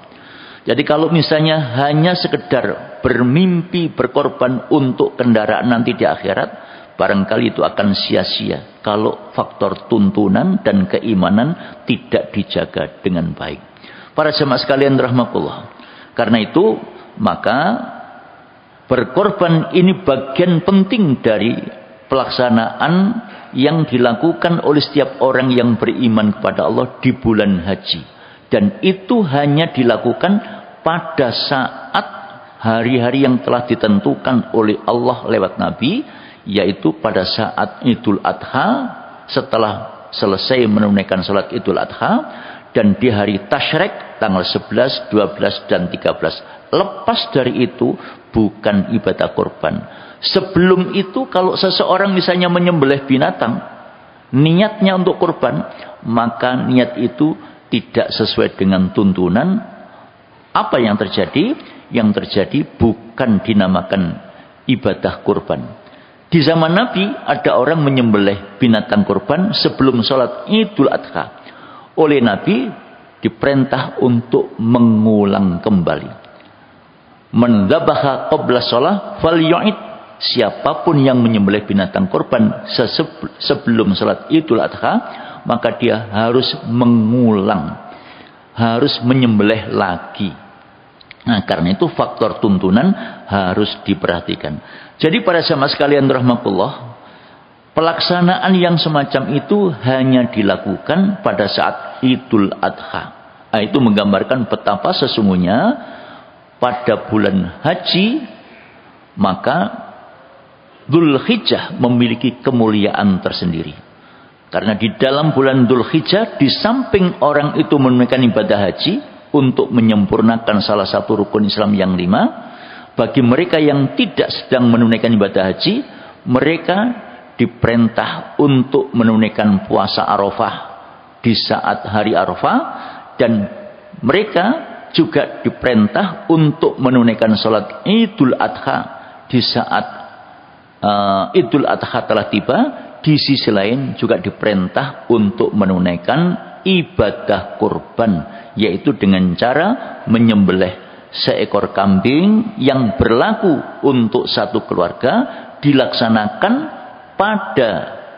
Jadi kalau misalnya hanya sekedar bermimpi berkorban untuk kendaraan nanti di akhirat, barangkali itu akan sia-sia kalau faktor tuntunan dan keimanan tidak dijaga dengan baik. Para jemaah sekalian rahmatullah. Karena itu maka berkorban ini bagian penting dari pelaksanaan yang dilakukan oleh setiap orang yang beriman kepada Allah di bulan haji. Dan itu hanya dilakukan pada saat hari-hari yang telah ditentukan oleh Allah lewat Nabi, yaitu pada saat Idul Adha, setelah selesai menunaikan salat Idul Adha, dan di hari Tasyrik tanggal 11, 12, dan 13. Lepas dari itu bukan ibadah korban. Sebelum itu kalau seseorang misalnya menyembelih binatang, niatnya untuk korban, maka niat itu tidak sesuai dengan tuntunan. Apa yang terjadi? Yang terjadi bukan dinamakan ibadah korban. Di zaman Nabi ada orang menyembelih binatang korban sebelum sholat Idul Adha. Oleh Nabi diperintah untuk mengulang kembali. Man dzabaha qabla shalah falyu'id. Siapapun yang menyembelih binatang korban sebelum salat Idul Adha, maka dia harus mengulang, harus menyembelih lagi. Nah, karena itu faktor tuntunan harus diperhatikan. Jadi para jamaah sekalian rahmatullah, pelaksanaan yang semacam itu hanya dilakukan pada saat Idul Adha. Nah, itu menggambarkan betapa sesungguhnya pada bulan haji maka Dzulhijjah memiliki kemuliaan tersendiri. Karena di dalam bulan Dzulhijjah, di samping orang itu menunaikan ibadah haji untuk menyempurnakan salah satu rukun Islam yang 5, bagi mereka yang tidak sedang menunaikan ibadah haji, mereka diperintah untuk menunaikan puasa Arafah di saat hari Arafah, dan mereka juga diperintah untuk menunaikan salat Idul Adha di saat Idul Adha telah tiba. Di sisi lain juga diperintah untuk menunaikan ibadah kurban, yaitu dengan cara menyembelih seekor kambing yang berlaku untuk satu keluarga, dilaksanakan pada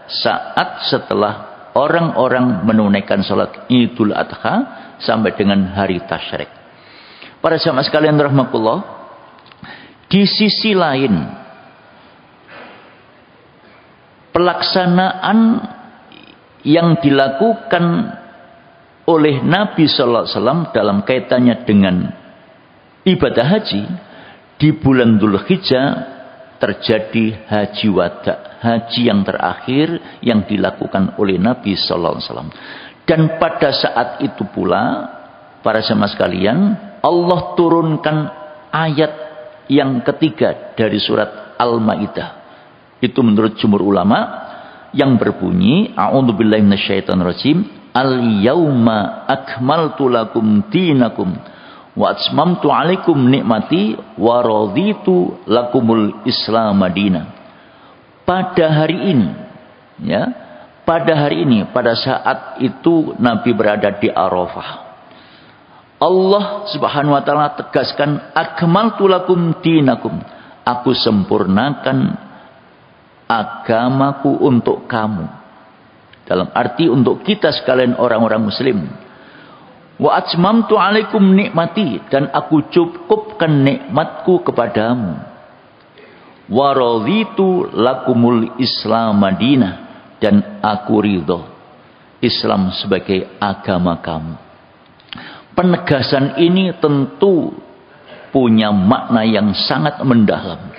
saat setelah orang-orang menunaikan salat Idul Adha sampai dengan hari Tasyrik. Para jamaah sekalian rahmatullah, di sisi lain pelaksanaan yang dilakukan oleh Nabi Sallallahu Alaihi Wasallam dalam kaitannya dengan ibadah haji di bulan Dzulhijjah terjadi haji wada, haji yang terakhir yang dilakukan oleh Nabi Sallallahu Alaihi Wasallam. Dan pada saat itu pula para jemaah sekalian, Allah turunkan ayat yang ketiga dari surat Al-Maidah. Itu menurut jumhur ulama yang berbunyi, a'udzubillahi minasyaitonirrajim, al-yauma akmaltu lakum dinakum wa atmamtu 'alaikum nikmati wa raditu lakumul Islam madina. Pada hari ini, ya, pada hari ini, pada saat itu Nabi berada di Arafah, Allah Subhanahu wa taala tegaskan, akmaltu lakum dinakum, aku sempurnakan agamaku untuk kamu, dalam arti untuk kita sekalian orang-orang muslim. Wa atmamtu 'alaikum nikmati, dan aku cukupkan nikmatku kepadamu. Wa raditu lakumul Islam madinah, dan aku ridho Islam sebagai agama kamu. Penegasan ini tentu punya makna yang sangat mendalam.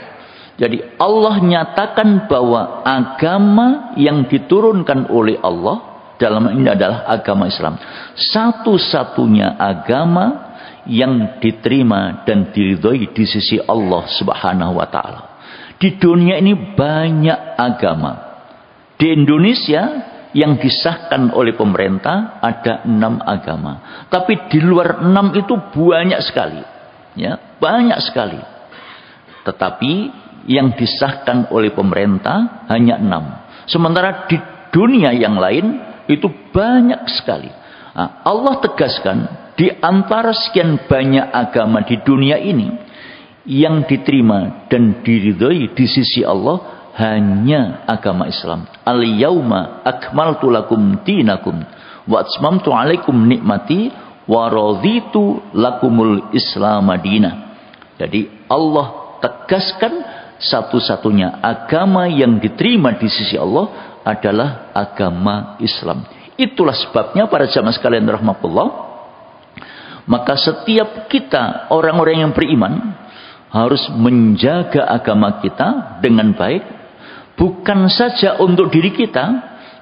Jadi Allah nyatakan bahwa agama yang diturunkan oleh Allah dalam ini adalah agama Islam. Satu-satunya agama yang diterima dan diridhoi di sisi Allah Subhanahu wa taala. Di dunia ini banyak agama. Di Indonesia yang disahkan oleh pemerintah ada 6 agama. Tapi di luar 6 itu banyak sekali. Ya, banyak sekali. Tetapi yang disahkan oleh pemerintah hanya 6. Sementara di dunia yang lain itu banyak sekali. Nah, Allah tegaskan di antara sekian banyak agama di dunia ini yang diterima dan diridhoi di sisi Allah hanya agama Islam. Al-yauma akmaltu lakum dinakum wa atmamtu alaikum nikmati wa raditu lakumul Islam madina. Jadi Allah tegaskan satu-satunya agama yang diterima di sisi Allah adalah agama Islam. Itulah sebabnya para jamaah sekalian rahmatullah, maka setiap kita orang-orang yang beriman harus menjaga agama kita dengan baik. Bukan saja untuk diri kita,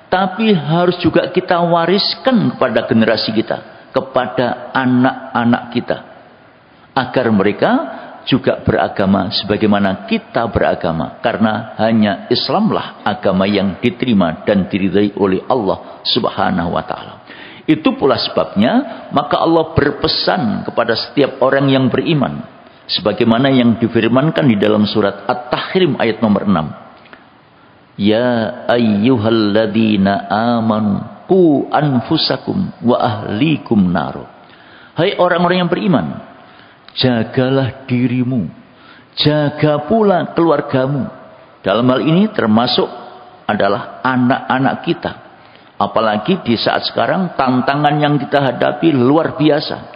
tapi harus juga kita wariskan kepada generasi kita, kepada anak-anak kita, agar mereka juga beragama sebagaimana kita beragama. Karena hanya Islamlah agama yang diterima dan diridhai oleh Allah Subhanahu wa ta'ala. Itu pula sebabnya maka Allah berpesan kepada setiap orang yang beriman, sebagaimana yang difirmankan di dalam surat At-Tahrim ayat nomor 6. Ya ayyuhalladzina amanu qu anfusakum wa ahlikum nar. Hai orang-orang yang beriman, jagalah dirimu, jaga pula keluargamu. Dalam hal ini termasuk adalah anak-anak kita. Apalagi di saat sekarang tantangan yang kita hadapi luar biasa.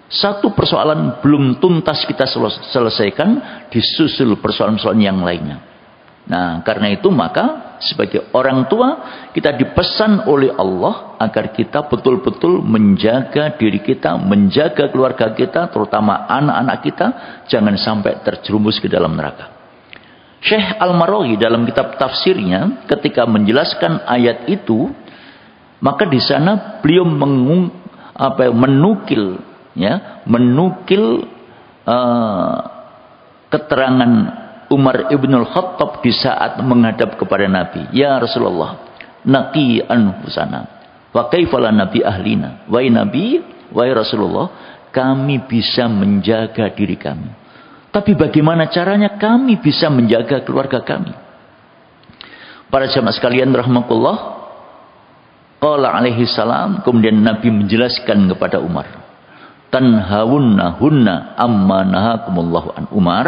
Satu persoalan belum tuntas kita selesaikan, disusul persoalan-persoalan yang lainnya. Nah, karena itu maka sebagai orang tua kita dipesan oleh Allah agar kita betul-betul menjaga diri kita, menjaga keluarga kita, terutama anak-anak kita, jangan sampai terjerumus ke dalam neraka. Syekh Al-Maraghi dalam kitab tafsirnya ketika menjelaskan ayat itu, maka di sana beliau menukil keterangan Umar ibn al-Khattab di saat menghadap kepada Nabi. Ya Rasulullah, naqi anfusana wa kaifala nabi ahlina. Wahai Nabi, wahai Rasulullah, kami bisa menjaga diri kami, tapi bagaimana caranya kami bisa menjaga keluarga kami? Para jamaah sekalian rahmatullah, qala alaihi salam, kemudian Nabi menjelaskan kepada Umar, tanhawunna hunna amma nahakumullahu an. Umar,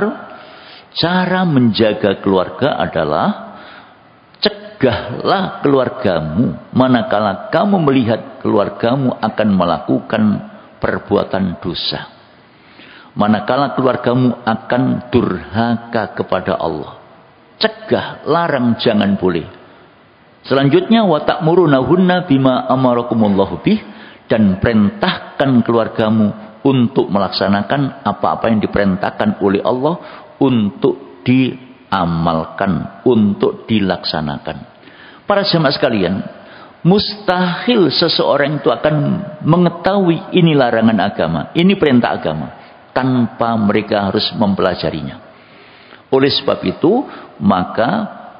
cara menjaga keluarga adalah cegahlah keluargamu manakala kamu melihat keluargamu akan melakukan perbuatan dosa. Manakala keluargamu akan durhaka kepada Allah. Cegah, larang, jangan boleh. Selanjutnya wa ta'murunahunna bima amarakumullahu bih, dan perintahkan keluargamu untuk melaksanakan apa-apa yang diperintahkan oleh Allah untuk diamalkan, untuk dilaksanakan. Para jemaah sekalian, mustahil seseorang itu akan mengetahui ini larangan agama, ini perintah agama, tanpa mereka harus mempelajarinya. Oleh sebab itu, maka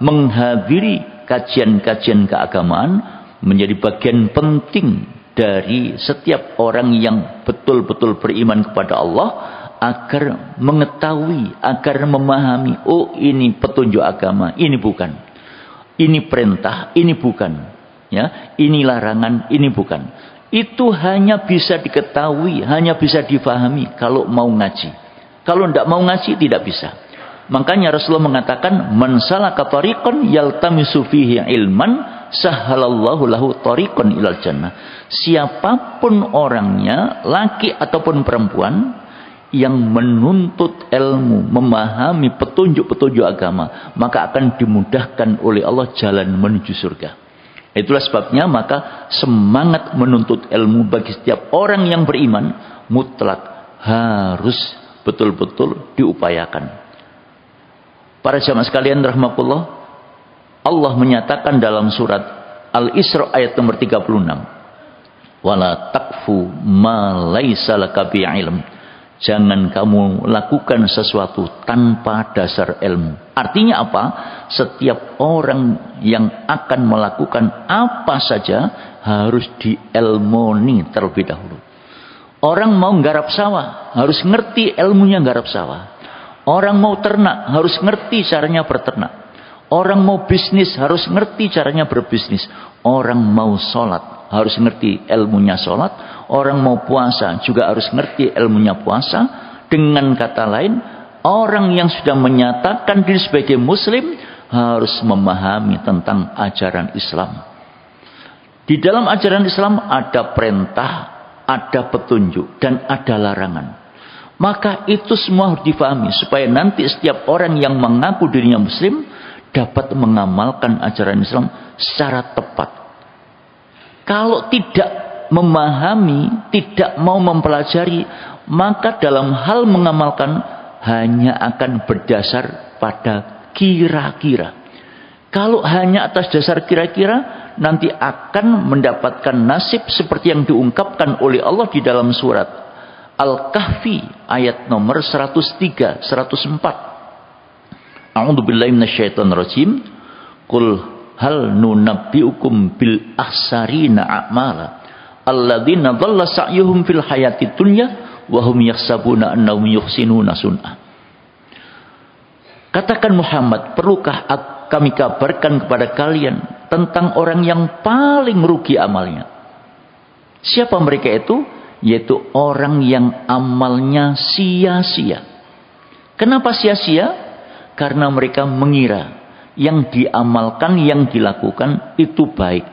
menghadiri kajian-kajian keagamaan menjadi bagian penting dari setiap orang yang betul-betul beriman kepada Allah, agar mengetahui, agar memahami, oh ini petunjuk agama, ini bukan. Ini perintah, ini bukan. Ya, ini larangan, ini bukan. Itu hanya bisa diketahui, hanya bisa difahami kalau mau ngaji. Kalau tidak mau ngaji tidak bisa. Makanya Rasulullah mengatakan, man salaka tariqan yaltamisu fihi ilman sahhalallahu lahu tariqan ilal jannah. Siapapun orangnya, laki ataupun perempuan, yang menuntut ilmu, memahami petunjuk-petunjuk agama, maka akan dimudahkan oleh Allah jalan menuju surga. Itulah sebabnya maka semangat menuntut ilmu bagi setiap orang yang beriman mutlak harus betul-betul diupayakan. Para jamaah sekalian rahmatullah, Allah menyatakan dalam surat Al-Isra ayat nomor 36, wala taqfu ma laisa laka bi'ilm. Jangan kamu lakukan sesuatu tanpa dasar ilmu. Artinya apa? Setiap orang yang akan melakukan apa saja harus diilmoni terlebih dahulu. Orang mau nggarap sawah harus ngerti ilmunya nggarap sawah. Orang mau ternak harus ngerti caranya berternak. Orang mau bisnis harus ngerti caranya berbisnis. Orang mau sholat harus ngerti ilmunya sholat. Orang mau puasa juga harus ngerti ilmunya puasa. Dengan kata lain, orang yang sudah menyatakan diri sebagai muslim harus memahami tentang ajaran Islam. Di dalam ajaran Islam ada perintah, ada petunjuk, dan ada larangan. Maka itu semua harus difahami supaya nanti setiap orang yang mengaku dirinya muslim dapat mengamalkan ajaran Islam secara tepat. Kalau tidak memahami, tidak mau mempelajari, maka dalam hal mengamalkan hanya akan berdasar pada kira-kira. Kalau hanya atas dasar kira-kira, nanti akan mendapatkan nasib seperti yang diungkapkan oleh Allah di dalam surat Al-Kahfi ayat nomor 103, 104. A'udzubillahi minasyaitonirrajim. Qul hal nunabbiukum bil akhsarina a'mala alladzina dhalla sa'yuhum fil hayatid dunya wa hum yahsabuna annahum yuhsinuna sun'a. Katakan Muhammad, perlukah kami kabarkan kepada kalian tentang orang yang paling rugi amalnya? Siapa mereka itu? Yaitu orang yang amalnya sia-sia. Kenapa sia-sia? Karena mereka mengira yang diamalkan, yang dilakukan itu baik.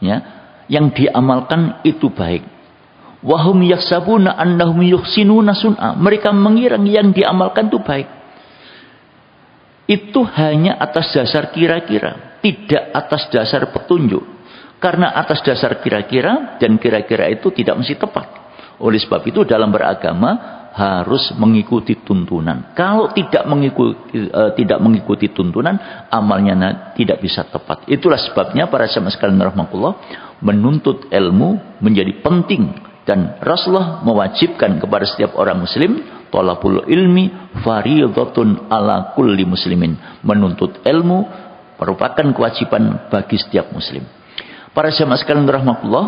Ya, yang diamalkan itu baik. Wahum yahsabuna annahum yuhsinuna sun'a. Mereka mengira yang diamalkan itu baik. Itu hanya atas dasar kira-kira, tidak atas dasar petunjuk. Karena atas dasar kira-kira dan kira-kira itu tidak mesti tepat. Oleh sebab itu dalam beragama harus mengikuti tuntunan. Kalau tidak mengikuti tuntunan, amalnya tidak bisa tepat. Itulah sebabnya para jamaah sekalian rahimakumullah, menuntut ilmu menjadi penting, dan Rasulullah mewajibkan kepada setiap orang muslim, thalabul ilmi fardhatun ala kulli muslimin. Menuntut ilmu merupakan kewajiban bagi setiap muslim. Para jamaah sekalian rahimakumullah,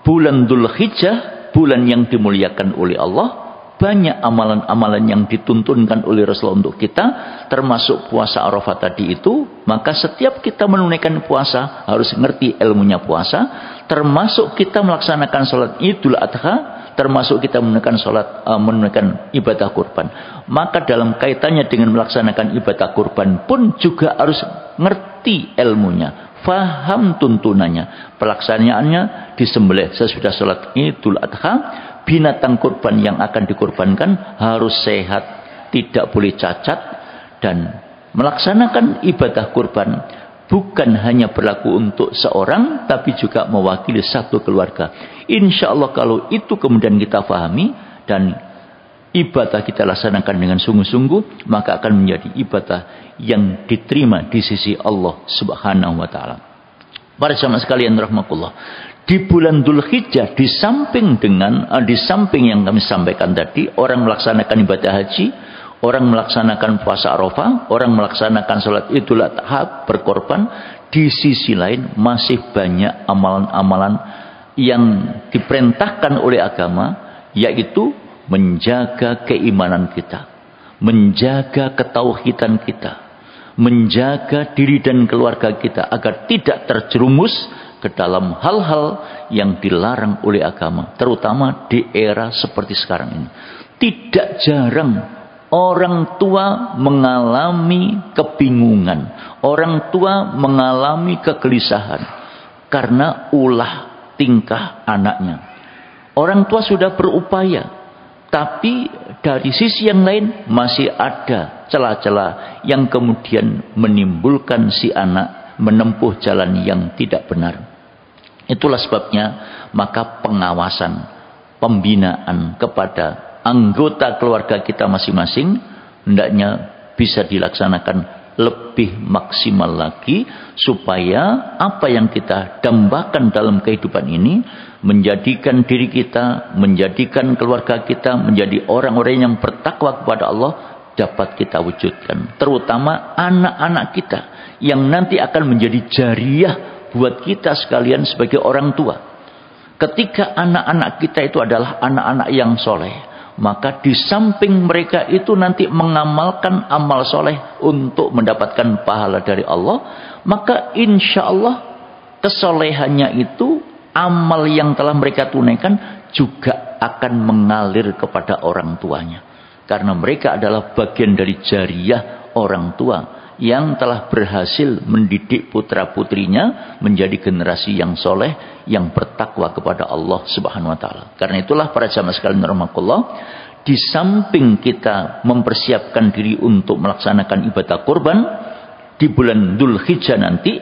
bulan Dzulhijjah, bulan yang dimuliakan oleh Allah, banyak amalan-amalan yang dituntunkan oleh Rasulullah untuk kita, termasuk puasa Arafah tadi itu. Maka setiap kita menunaikan puasa harus ngerti ilmunya puasa, termasuk kita melaksanakan sholat Idul Adha, termasuk kita menunaikan ibadah kurban. Maka dalam kaitannya dengan melaksanakan ibadah kurban pun juga harus ngerti ilmunya, faham tuntunannya. Pelaksanaannya disembelih sesudah sholat Idul Adha. Binatang kurban yang akan dikurbankan harus sehat, tidak boleh cacat, dan melaksanakan ibadah kurban bukan hanya berlaku untuk seorang, tapi juga mewakili satu keluarga. Insya Allah kalau itu kemudian kita pahami dan ibadah kita laksanakan dengan sungguh-sungguh, maka akan menjadi ibadah yang diterima di sisi Allah Subhanahu wa taala. Para jamaah sekalian rahimakumullah, di bulan Dzulhijjah di samping yang kami sampaikan tadi, orang melaksanakan ibadah haji, orang melaksanakan puasa Arafah, orang melaksanakan salat Idul Adha, berkorban, di sisi lain masih banyak amalan-amalan yang diperintahkan oleh agama, yaitu menjaga keimanan kita, menjaga ketauhidan kita, menjaga diri dan keluarga kita agar tidak terjerumus ke dalam hal-hal yang dilarang oleh agama, terutama di era seperti sekarang ini. Tidak jarang orang tua mengalami kebingungan, orang tua mengalami kegelisahan karena ulah tingkah anaknya. Orang tua sudah berupaya, tapi dari sisi yang lain masih ada celah-celah yang kemudian menimbulkan si anak menempuh jalan yang tidak benar. Itulah sebabnya maka pengawasan, pembinaan kepada anggota keluarga kita masing-masing hendaknya bisa dilaksanakan lebih maksimal lagi supaya apa yang kita dambakan dalam kehidupan ini menjadikan diri kita, menjadikan keluarga kita menjadi orang-orang yang bertakwa kepada Allah dapat kita wujudkan. Terutama anak-anak kita yang nanti akan menjadi jariah buat kita sekalian sebagai orang tua. Ketika anak-anak kita itu adalah anak-anak yang soleh, maka di samping mereka itu nanti mengamalkan amal soleh untuk mendapatkan pahala dari Allah, maka insya Allah kesolehannya itu, amal yang telah mereka tunaikan juga akan mengalir kepada orang tuanya. Karena mereka adalah bagian dari jariah orang tua yang telah berhasil mendidik putra-putrinya menjadi generasi yang soleh, yang bertakwa kepada Allah Subhanahu wa taala. Karena itulah para jamaah sekalian rahimakumullah, di samping kita mempersiapkan diri untuk melaksanakan ibadah kurban di bulan Dzulhijjah nanti,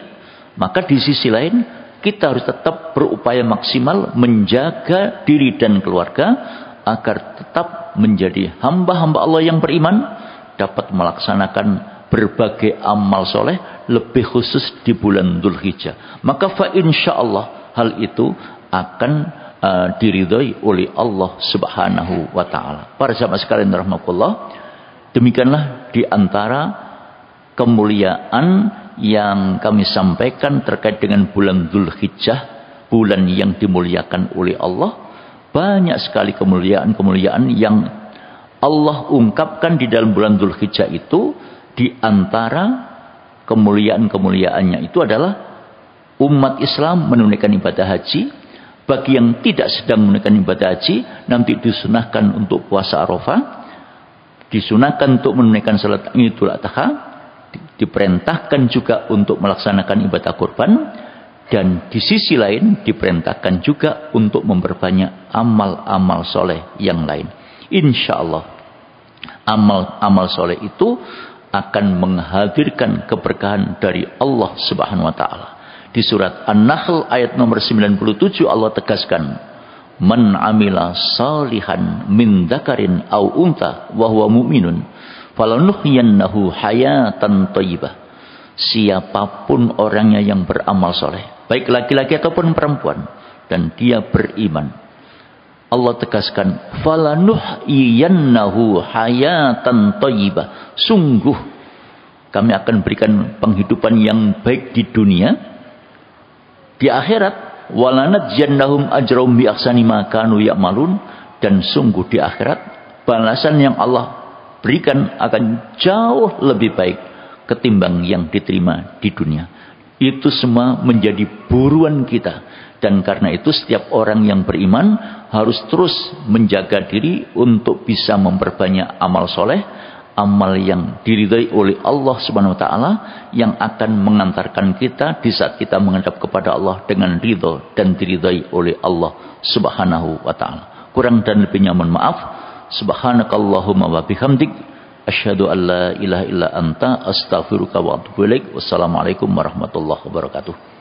maka di sisi lain kita harus tetap berupaya maksimal menjaga diri dan keluarga agar tetap menjadi hamba-hamba Allah yang beriman, dapat melaksanakan berbagai amal soleh, lebih khusus di bulan Dzulhijjah. Maka fa insyaallah hal itu akan diridhoi oleh Allah Subhanahu wa taala. Para jamaah sekalian rahimakumullah, demikianlah di antara kemuliaan yang kami sampaikan terkait dengan bulan Dzulhijjah, bulan yang dimuliakan oleh Allah. Banyak sekali kemuliaan-kemuliaan yang Allah ungkapkan di dalam bulan Dzulhijjah itu. Di antara kemuliaan-kemuliaannya itu adalah umat Islam menunaikan ibadah haji. Bagi yang tidak sedang menunaikan ibadah haji, nanti disunahkan untuk puasa Arafah, disunahkan untuk menunaikan salat Idul Adha, diperintahkan juga untuk melaksanakan ibadah kurban, dan di sisi lain diperintahkan juga untuk memperbanyak amal-amal soleh yang lain. Insya Allah amal-amal soleh itu akan menghadirkan keberkahan dari Allah Subhanahu wa taala. Di surat An-Nahl ayat nomor 97 Allah tegaskan, "Man 'amila shalihan min dzakarin aw untha wa huwa mu'minun falanuhyiyannahu hayatan thayyibah." Siapapun orangnya yang beramal soleh, baik laki-laki ataupun perempuan, dan dia beriman, Allah tegaskan, falanuhyiyannahu hayatan thayyibah. Sungguh kami akan berikan penghidupan yang baik di dunia, di akhirat, walanajziyannahum ajrahum bi ahsani ma kanu ya'malun, dan sungguh di akhirat balasan yang Allah berikan akan jauh lebih baik ketimbang yang diterima di dunia. Itu semua menjadi buruan kita. Dan karena itu setiap orang yang beriman harus terus menjaga diri untuk bisa memperbanyak amal soleh, amal yang diridhai oleh Allah Subhanahu wa taala, yang akan mengantarkan kita di saat kita menghadap kepada Allah dengan ridho dan diridhai oleh Allah Subhanahu wa taala. Kurang dan lebihnya mohon maaf. Subhanakallahumma wa bihamdik, asyhadu an la ilaha illa anta, astaghfiruka wa atubu ilaik. Wassalamualaikum warahmatullahi wabarakatuh.